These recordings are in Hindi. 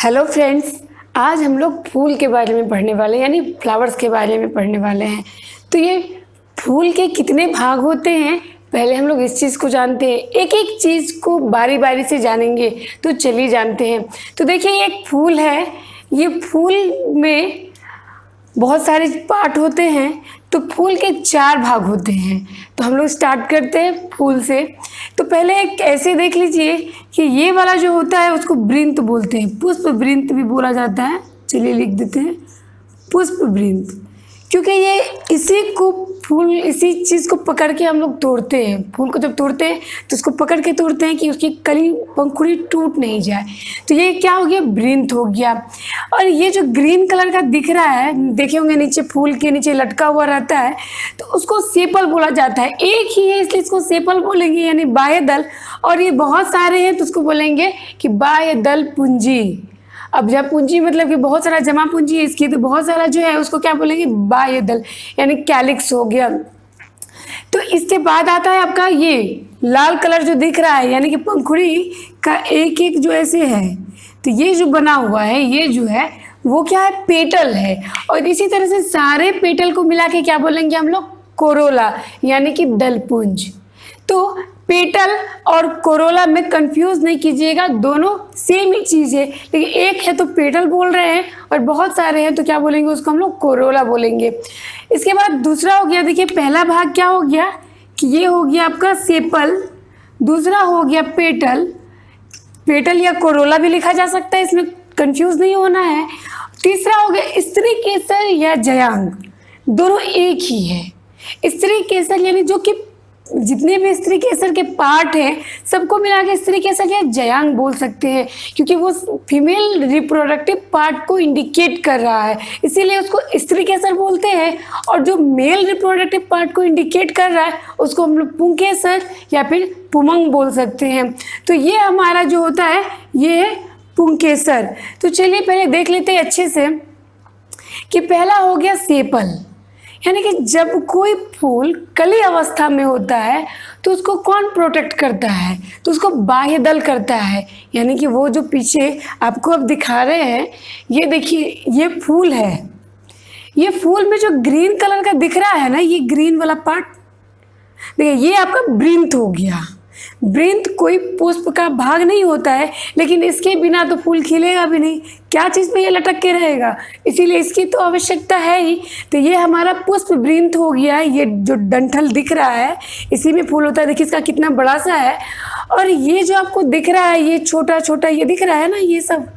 हेलो फ्रेंड्स, आज हम लोग फूल के बारे में पढ़ने वाले हैं, यानी फ्लावर्स के बारे में पढ़ने वाले हैं। तो ये फूल के कितने भाग होते हैं, पहले हम लोग इस चीज़ को जानते हैं। एक एक चीज़ को बारी बारी से जानेंगे, तो चलिए जानते हैं। तो देखिए, ये एक फूल है। ये फूल में बहुत सारे पार्ट होते हैं। तो फूल के 4 भाग होते हैं। तो हम लोग स्टार्ट करते हैं फूल से। तो पहले एक ऐसे देख लीजिए कि ये वाला जो होता है उसको वृंत बोलते हैं, पुष्प वृंत भी बोला जाता है। चलिए लिख देते हैं पुष्प वृंत, क्योंकि ये इसी चीज़ को पकड़ के हम लोग तोड़ते हैं। फूल को जब तोड़ते हैं तो उसको पकड़ के तोड़ते हैं कि उसकी कली पंखुड़ी टूट नहीं जाए। तो ये क्या हो गया, वृंत हो गया। और ये जो ग्रीन कलर का दिख रहा है, देखे होंगे नीचे फूल के नीचे लटका हुआ रहता है, तो उसको सेपल बोला जाता है। एक ही है इसलिए इसको सेपल बोलेंगे, यानी बाह्य दल। और ये बहुत सारे हैं तो उसको बोलेंगे कि बाह्य दल पूंजी। अब जब पूंजी मतलब कि बहुत सारा जमा पूंजी है इसकी, तो बहुत सारा जो है उसको क्या बोलेंगे, बाह्य दल, यानी कैलिक्स हो गया। तो इसके बाद आता है आपका ये लाल कलर जो दिख रहा है, यानी कि पंखुड़ी का एक एक जो ऐसे है। तो ये जो बना हुआ है, ये जो है वो क्या है, पेटल है। और इसी तरह से सारे पेटल को मिला के क्या बोलेंगे हम लोग, कोरोला, यानी कि दलपुंज। तो पेटल और कोरोला में कंफ्यूज नहीं कीजिएगा, दोनों सेम ही चीज़ है। लेकिन एक है तो पेटल बोल रहे हैं और बहुत सारे हैं तो क्या बोलेंगे, उसको हम लोग कोरोला बोलेंगे। इसके बाद दूसरा हो गया, देखिए पहला भाग क्या हो गया कि ये हो गया आपका सेपल, दूसरा हो गया पेटल। पेटल या कोरोला भी लिखा जा सकता है, इसमें कंफ्यूज नहीं होना है। तीसरा हो गया स्त्री केसर या जयांग, दोनों एक ही है। स्त्री केसर यानी जो कि जितने भी स्त्री केसर के पार्ट हैं सबको मिला के स्त्री केसर या जयांग बोल सकते हैं, क्योंकि वो फीमेल रिप्रोडक्टिव पार्ट को इंडिकेट कर रहा है, इसीलिए उसको स्त्री केसर बोलते हैं। और जो मेल रिप्रोडक्टिव पार्ट को इंडिकेट कर रहा है उसको हम लोग पुंकेसर या फिर पुमंग बोल सकते हैं। तो ये हमारा जो होता है ये है पुंकेसर। तो चलिए पहले देख लेते हैं अच्छे से कि पहला हो गया सेपल, यानी कि जब कोई फूल कली अवस्था में होता है तो उसको कौन प्रोटेक्ट करता है, तो उसको बाह्य दल करता है। यानी कि वो जो पीछे आपको अब दिखा रहे हैं, ये देखिए ये फूल है। ये फूल में जो ग्रीन कलर का दिख रहा है ना, ये ग्रीन वाला पार्ट, देखिए ये आपका वृंत हो गया। वृंत कोई पुष्प का भाग नहीं होता है, लेकिन इसके बिना तो फूल खिलेगा भी नहीं, क्या चीज़ पे ये लटक के रहेगा, इसीलिए इसकी तो आवश्यकता है ही। तो ये हमारा पुष्प वृंत हो गया। ये जो डंठल दिख रहा है इसी में फूल होता है, देखिए इसका कितना बड़ा सा है। और ये जो आपको दिख रहा है ये छोटा छोटा ये दिख रहा है ना, ये सब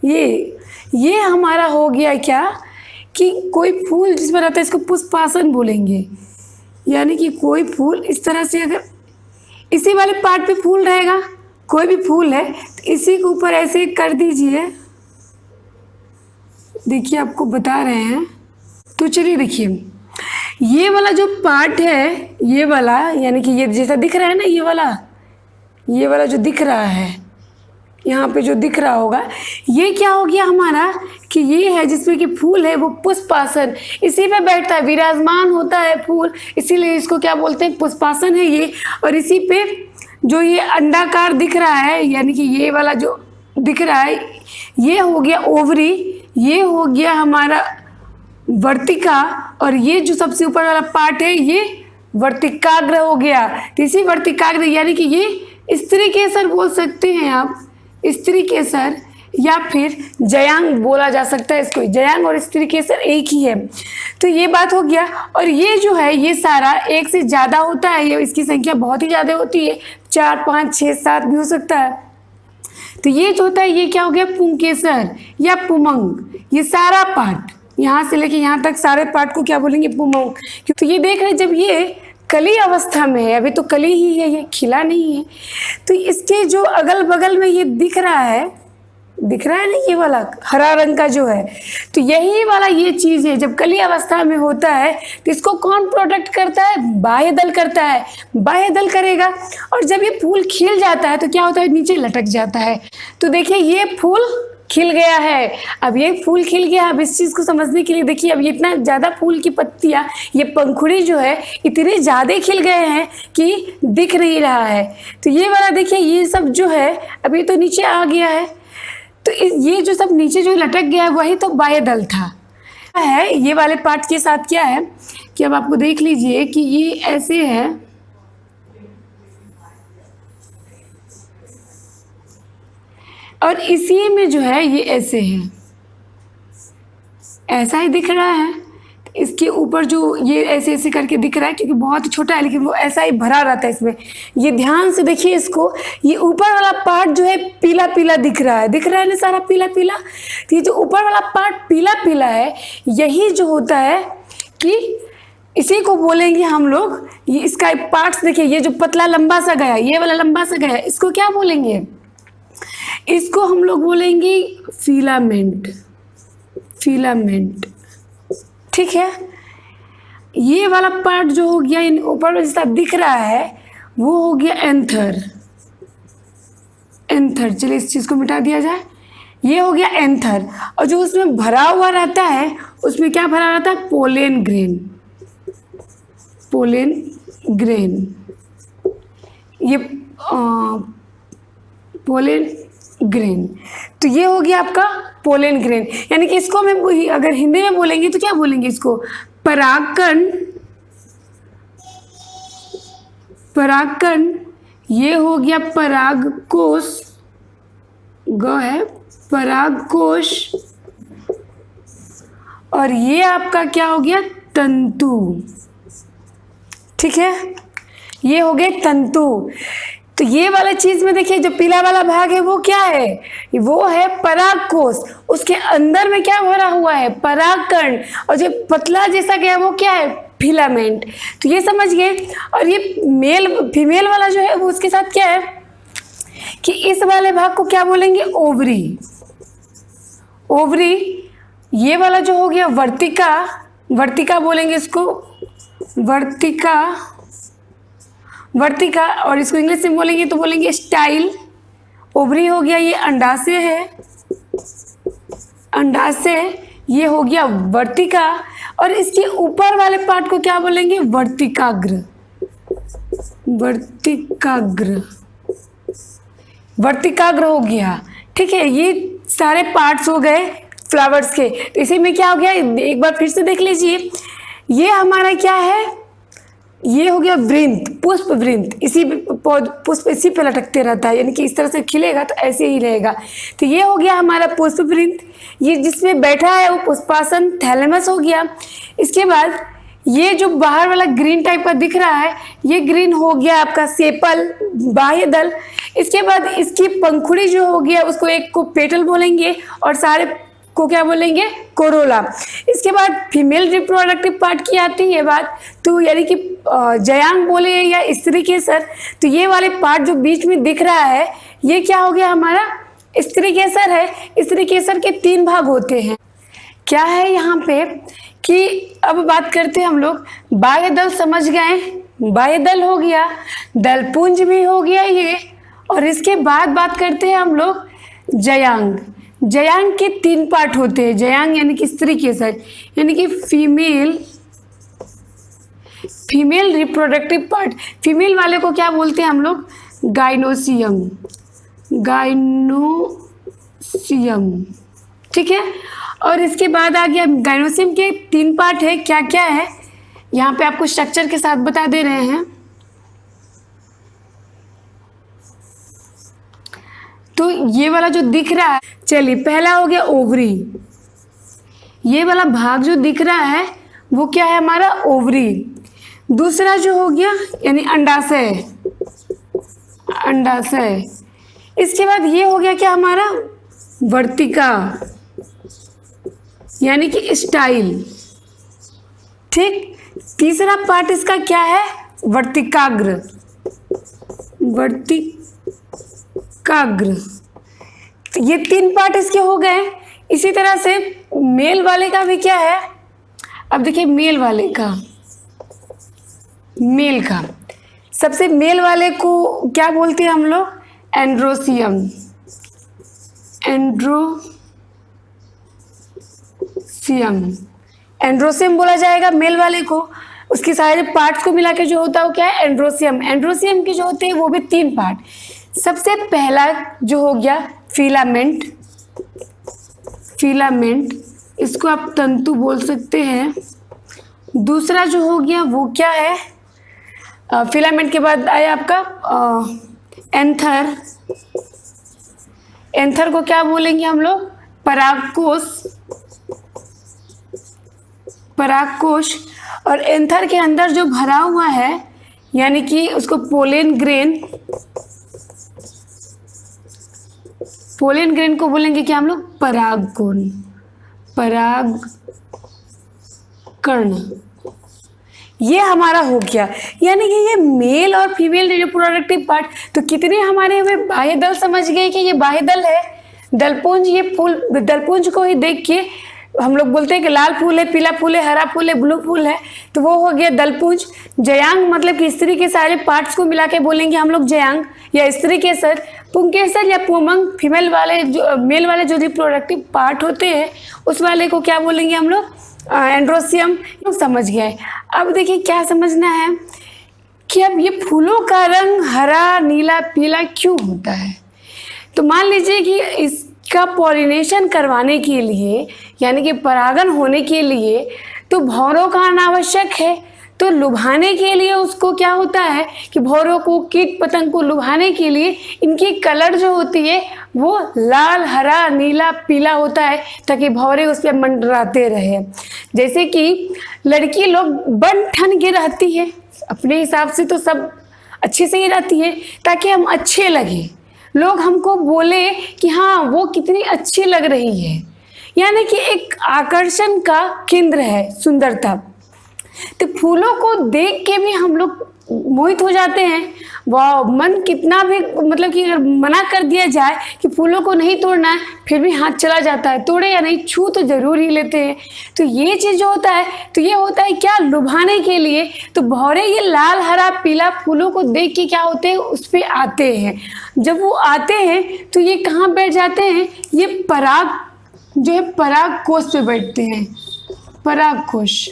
ये हमारा हो गया क्या कि कोई फूल जिसमें रहता है इसको पुष्पासन बोलेंगे। यानी कि कोई फूल इस तरह से अगर इसी वाले पार्ट पे फूल रहेगा, कोई भी फूल है तो इसी के ऊपर ऐसे कर दीजिए। देखिए आपको बता रहे हैं, तो चलिए देखिए ये वाला जो पार्ट है, ये वाला यानी कि ये जैसा दिख रहा है ना, ये वाला जो दिख रहा है यहाँ पे जो दिख रहा होगा, ये क्या हो गया हमारा कि ये है जिसमें कि फूल है वो पुष्पासन, इसी पे बैठता है, विराजमान होता है फूल, इसीलिए इसको क्या बोलते हैं, पुष्पासन है ये। और इसी पे जो ये अंडाकार दिख रहा है, यानी कि ये वाला जो दिख रहा है ये हो गया ओवरी, ये हो गया हमारा वर्तिका, और ये जो सबसे ऊपर वाला पार्ट है ये वर्तिकाग्र हो गया। तो इसी वर्तिकाग्र यानी कि ये स्त्री केसर बोल सकते हैं आप, स्त्री केसर या फिर जयांग बोला जा सकता है इसको। जयांग और स्त्री केसर एक ही है। तो ये बात हो गया। और ये जो है ये सारा एक से ज़्यादा होता है, ये इसकी संख्या बहुत ही ज़्यादा होती है, 4 5 6 7 भी हो सकता है। तो ये जो होता है ये क्या हो गया, पुंकेसर या पुमंग। ये सारा पार्ट यहाँ से लेके यहाँ तक सारे पार्ट को क्या बोलेंगे, पुमंग। तो ये देख रहे हैं जब ये कली अवस्था में है, अभी तो कली ही है, ये खिला नहीं है, तो इसके जो अगल बगल में ये दिख रहा है ना, ये वाला हरा रंग का जो है, तो यही वाला ये चीज़ है। जब कली अवस्था में होता है तो इसको कौन प्रोटेक्ट करता है, बाह्य दल करता है, बाह्य दल करेगा। और जब ये फूल खिल जाता है तो क्या होता है, नीचे लटक जाता है। तो देखिए ये फूल खिल गया है, अब ये फूल खिल गया। अब इस चीज़ को समझने के लिए देखिए, अब ये इतना ज़्यादा फूल की पत्तियाँ, ये पंखुड़ी जो है इतने ज़्यादा खिल गए हैं कि दिख नहीं रहा है। तो ये वाला देखिए ये सब जो है अभी तो नीचे आ गया है, तो ये जो सब नीचे जो लटक गया है वही तो बाह्यदल था है। ये वाले पार्ट के साथ क्या है कि अब आपको देख लीजिए कि ये ऐसे है और इसी में जो है ये ऐसे है, ऐसा ही दिख रहा है। इसके ऊपर जो ये ऐसे ऐसे करके दिख रहा है क्योंकि बहुत ही छोटा है, लेकिन वो ऐसा ही भरा रहता है इसमें। ये ध्यान से देखिए इसको, ये ऊपर वाला पार्ट जो है पीला पीला दिख रहा है ना सारा पीला पीला। तो ये जो ऊपर वाला पार्ट पीला पीला है, यही जो होता है कि इसी को बोलेंगे हम लोग, ये इसका पार्ट्स देखिए, ये जो पतला लंबा सा गया, ये वाला लंबा सा गया, इसको क्या बोलेंगे? इसको हम लोग बोलेंगे फिलामेंट। फिलामेंट, ठीक है। ये वाला पार्ट जो हो गया इन ऊपर जैसा दिख रहा है वो हो गया एंथर। एंथर, चलिए इस चीज़ को मिटा दिया जाए। ये हो गया एंथर, और जो उसमें भरा हुआ रहता है उसमें क्या भरा रहता है? Pollen grain. पोलेन ग्रेन, ये पोलेन ग्रेन। तो ये हो गया आपका पोलेन ग्रेन, यानी कि इसको मैं अगर हिंदी में बोलेंगे तो क्या बोलेंगे इसको? परागकण। परागकण, ये हो गया परागकोश, ग है परागकोश, और ये आपका क्या हो गया? तंतु, ठीक है। ये हो गए तंतु। तो ये वाला चीज में देखिए जो पीला वाला भाग है वो क्या है? वो है परागकोश। उसके अंदर में क्या भरा हुआ है? परागकण। और जो पतला जैसा गया वो क्या है? फिलामेंट। तो ये समझ गए। और ये मेल फीमेल वाला जो है वो उसके साथ क्या है कि इस वाले भाग को क्या बोलेंगे? ओवरी। ओवरी। ये वाला जो हो गया वर्तिका। वर्तिका बोलेंगे इसको, वर्तिका। वर्तिका, और इसको इंग्लिश में बोलेंगे तो बोलेंगे स्टाइल। ओवरी हो गया, ये अंडाशय है। अंडाशय, ये हो गया वर्तिका। और इसके ऊपर वाले पार्ट को क्या बोलेंगे? वर्तिकाग्र। वर्तिकाग्र, वर्तिकाग्र हो गया, ठीक है। ये सारे पार्ट्स हो गए फ्लावर्स के। तो इसी में क्या हो गया, एक बार फिर से देख लीजिए। ये हमारा क्या है? ये हो गया वृंत, पुष्प वृंत। इसी पुष्प इसी पे लटकते रहता है, यानी कि इस तरह से खिलेगा तो ऐसे ही रहेगा। तो ये हो गया हमारा पुष्प वृंत। ये जिसमें बैठा है वो पुष्पासन, थैलेमस हो गया। इसके बाद ये जो बाहर वाला ग्रीन टाइप का दिख रहा है, ये ग्रीन हो गया आपका सेपल, बाह्यदल। इसके बाद इसकी पंखुड़ी जो हो गया उसको एक को पेटल बोलेंगे और सारे को क्या बोलेंगे? कोरोला। इसके बाद फीमेल रिप्रोडक्टिव पार्ट की आती है बात, तो यानी कि जयांग बोले या स्त्री केसर। तो ये वाले पार्ट जो बीच में दिख रहा है ये क्या हो गया हमारा? स्त्री केसर है। स्त्री केसर के 3 भाग होते हैं। क्या है यहाँ पे कि अब बात करते हैं हम लोग बाह्यदल, समझ गए? बाह्यदल हो गया, दलपुंज भी हो गया ये। और इसके बाद बात करते हैं हम लोग जयांग। जयांग के 3 पार्ट होते हैं। जयांग यानी कि स्त्री केसर, यानी कि फीमेल रिप्रोडक्टिव पार्ट। फीमेल वाले को क्या बोलते हैं हम लोग? गाइनोसियम। गाइनोसियम, ठीक है। और इसके बाद आ गया गाइनोसियम के 3 पार्ट है। क्या क्या है यहाँ पे आपको स्ट्रक्चर के साथ बता दे रहे हैं। तो ये वाला जो दिख रहा है, चलिए पहला हो गया ओवरी। ये वाला भाग जो दिख रहा है वो क्या है हमारा? ओवरी। दूसरा जो हो गया यानी अंडाशय। अंडाशय। इसके बाद ये हो गया क्या हमारा? वर्तिका, यानी कि स्टाइल, ठीक। तीसरा पार्ट इसका क्या है? वर्तिकाग्र। वर्तिकाग्र। तो ये 3 पार्ट इसके हो गए। इसी तरह से मेल वाले का भी क्या है? अब देखिए मेल वाले का, मेल का सबसे मेल वाले को क्या बोलते हैं हम लोग? एंड्रोसियम। एंड्रोसियम, एंड्रोसियम बोला जाएगा मेल वाले को। उसके सारे पार्ट्स को मिला के जो होता है वो क्या है? एंड्रोसियम। एंड्रोसियम के जो होते हैं वो भी 3 पार्ट। सबसे पहला जो हो गया फिलामेंट, फिलामेंट, इसको आप तंतु बोल सकते हैं। दूसरा जो हो गया वो क्या है, फिलामेंट के बाद आया आपका एंथर। एंथर को क्या बोलेंगे हम लोग, परागकोश। परागकोश, और एंथर के अंदर जो भरा हुआ है यानी कि उसको पोलेन ग्रेन। पोलेन ग्रेन को बोलेंगे क्या हम लोग, परागकण। परागकण, ये हमारा हो गया। यानी कि ये मेल और फीमेल रिप्रोडक्टिव पार्ट। तो कितने हमारे हुए बाह्य दल, समझ गए कि ये बाह्य दल है। दलपुंज, ये फूल, दलपुंज को ही देख के हम लोग बोलते हैं कि लाल फूल है, पीला फूल है, हरा फूल है, ब्लू फूल है, तो वो हो गया दलपुंज। जयांग मतलब कि स्त्री के सारे पार्ट्स को मिला के बोलेंगे हम लोग जयांग या स्त्री केसर। पुंकेसर या पुमंग, फीमेल वाले जो, मेल वाले जो रिप्रोडक्टिव पार्ट होते हैं उस वाले को क्या बोलेंगे हम लोग, एंड्रोसियम। समझ गए। अब देखिए क्या समझना है कि अब ये फूलों का रंग हरा, नीला, पीला क्यों होता है। तो मान लीजिए कि इसका पॉलिनेशन करवाने के लिए यानी कि परागन होने के लिए तो भौरों का आना आवश्यक है। तो लुभाने के लिए उसको क्या होता है कि भौरों को, कीट पतंग को लुभाने के लिए इनकी कलर जो होती है वो लाल, हरा, नीला, पीला होता है ताकि भौरे उस पर मंडराते रहे। जैसे कि लड़की लोग बन ठन के रहती है, अपने हिसाब से तो सब अच्छे से ही रहती है ताकि हम अच्छे लगे, लोग हमको बोले कि हाँ वो कितनी अच्छी लग रही है, यानी कि एक आकर्षण का केंद्र है सुंदरता। तो फूलों को देख के भी हम लोग मोहित हो जाते हैं। वाह, मन कितना भी मतलब कि अगर मना कर दिया जाए कि फूलों को नहीं तोड़ना है फिर भी हाथ चला जाता है, तोड़े या नहीं छू तो जरूर ही लेते हैं। तो ये चीज़ जो होता है तो ये होता है क्या, लुभाने के लिए। तो भौरे ये लाल, हरा, पीला फूलों को देख के क्या होते हैं, उस पर आते हैं। जब वो आते हैं तो ये कहाँ बैठ जाते हैं, ये पराग जो है पराग कोश पे बैठते हैं। पराग कोश,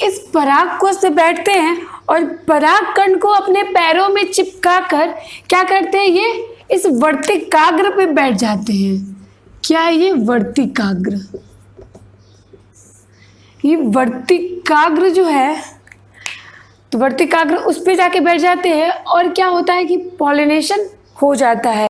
इस पराग कोश पे बैठते हैं और परागकण को अपने पैरों में चिपका कर क्या करते हैं, ये इस वर्तिकाग्र पे बैठ जाते हैं। क्या है ये, वर्तिकाग्र। ये वर्तिकाग्र जो है तो वर्तिकाग्र उस पे जाके बैठ जाते हैं और क्या होता है कि पॉलिनेशन हो जाता है।